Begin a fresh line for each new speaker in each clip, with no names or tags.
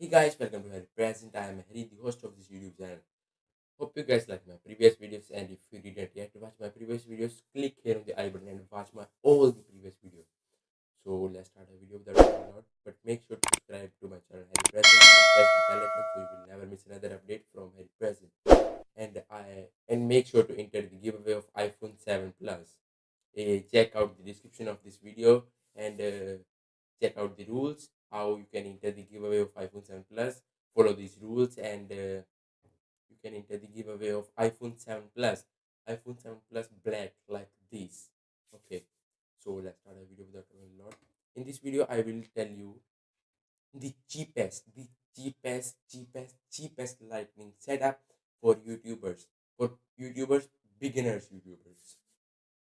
Hey guys, welcome to Harry Present. I am Harry, the host of this YouTube channel. Hope you guys like my previous videos, and if you didn't yet watch my previous videos, click here on the I button and watch my all the previous videos. So let's start a video without a lot, but make sure to subscribe to my channel Harry Present and press the bell icon so you will never miss another update from Harry Present. And make sure to enter the giveaway of iPhone 7 Plus. Check out the description of this video and check out the rules how you can enter the giveaway of iPhone 7 Plus. Follow these rules and you can enter the giveaway of iPhone 7 Plus, iPhone 7 Plus Black like this. Okay, so let's start a video without a lot. In this video, I will tell you the cheapest lightning setup for YouTubers, beginners YouTubers.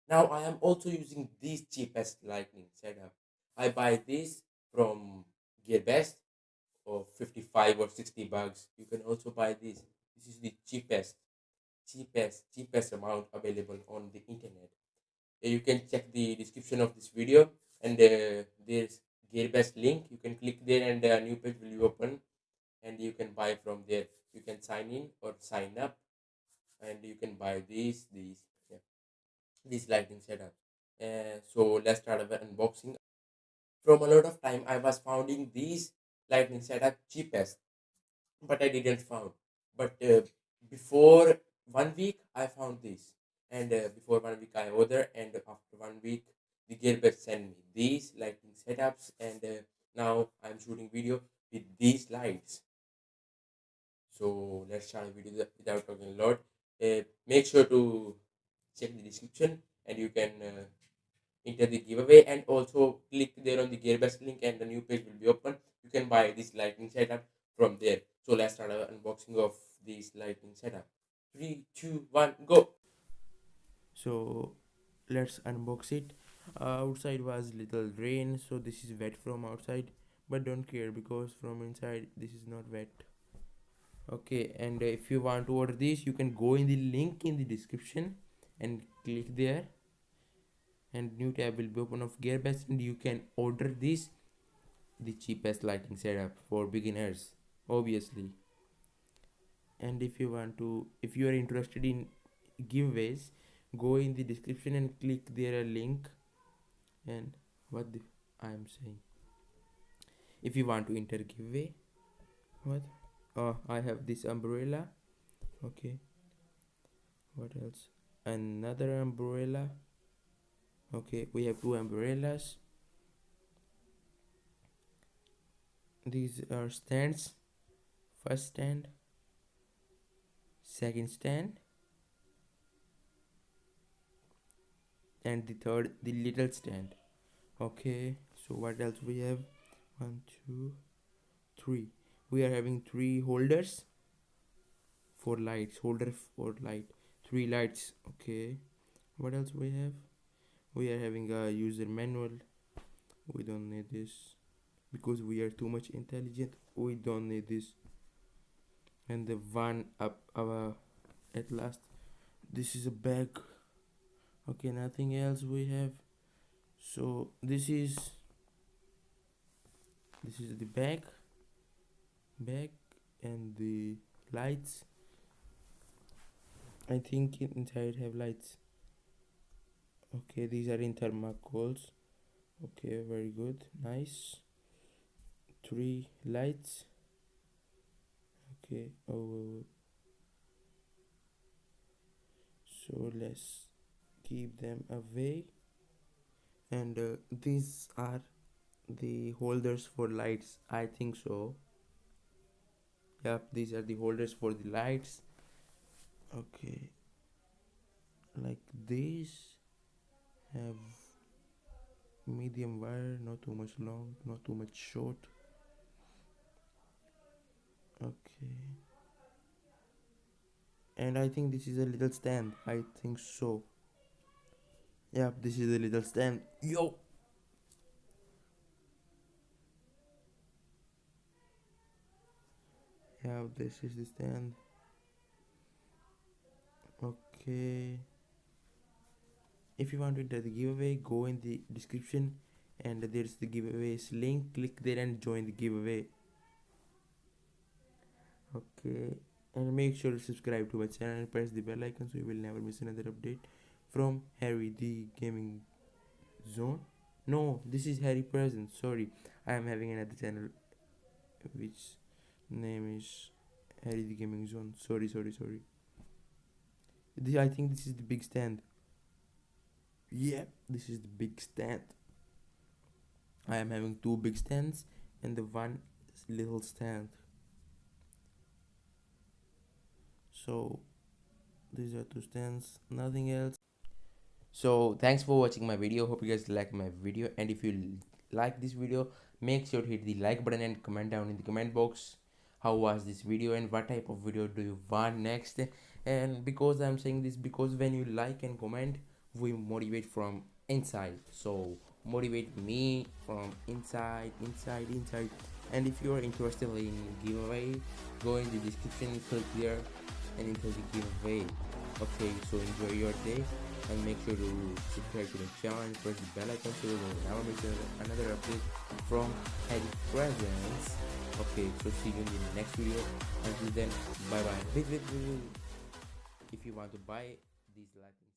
Now I am also using this cheapest lightning setup. I buy this from GearBest or 55 or 60 bucks. You can also buy this. This is the cheapest amount available on the internet. You can check the description of this video and there's GearBest link. You can click there and a new page will be open and you can buy from there. You can sign in or sign up and you can buy yeah, these lighting setup. So let's start our unboxing. From a lot of time, I was finding these lightning setup cheapest, but I didn't found. But before 1 week, I found this, and before 1 week, I ordered, and after 1 week, the Gearbest sent me these lighting setups, and now I'm shooting video with these lights. So let's start a video without talking a lot. Make sure to check the description, and you can enter the giveaway and also click there on the gearbest link and the new page will be open. You can buy this lighting setup from there. So let's start our unboxing of this lighting setup. 3 2 1 go.
So let's unbox it. Outside was little rain, so this is wet from outside, but don't care because from inside this is not wet. Okay, and if you want to order this, you can go in the link in the description and click there, and new tab will be open of Gearbest, and you can order this, the cheapest lighting setup for beginners, obviously. And if you are interested in giveaways, go in the description and click there a link. And what I am saying, if you want to enter giveaway, what I have this umbrella. Okay, what else? Another umbrella. Okay, we have two umbrellas. These are stands. First stand, second stand, and the third, the little stand. Okay, so what else we have? 1 2 3. We are having three holders for lights. Holder for light, three lights. Okay, what else we have? We are having a user manual. We don't need this because we are too much intelligent. We don't need this. And the one up at last, this is a bag. Okay, nothing else we have. So this is the bag and the lights. I think inside have lights. Okay, these are in thermocols. Okay, very good, nice. Three lights. Okay, oh, so let's keep them away. And these are the holders for lights, I think so. Yep, these are the holders for the lights. Okay, like these have medium wire, not too much long, not too much short. Okay, and I think this is a little stand, I think so. Yep, this is a little stand. Yo, yeah, this is the stand. Okay, if you want to enter the giveaway, go in the description and there's the giveaways link. Click there and join the giveaway. Okay, and make sure to subscribe to my channel and press the bell icon so you will never miss another update from Harry the Gaming Zone. No, this is Harry Present. Sorry, I am having another channel which name is Harry the Gaming Zone. Sorry. I think this is the big stand. Yeah, this is the big stand. I am having two big stands and the one little stand. So these are two stands, nothing else. So thanks for watching my video. Hope you guys like my video, and if you like this video, make sure to hit the like button and comment down in the comment box how was this video and what type of video do you want next. And because I'm saying this, because when you like and comment, we motivate from inside, so motivate me from inside. And if you are interested in giveaway, go in the description, click there and enter the giveaway. Okay, so enjoy your day and make sure to subscribe to the channel and press the bell icon so you will never miss another update from Harry Presents. Okay, so see you in the next video. Until then, bye bye. Wait. If you want to buy these lighting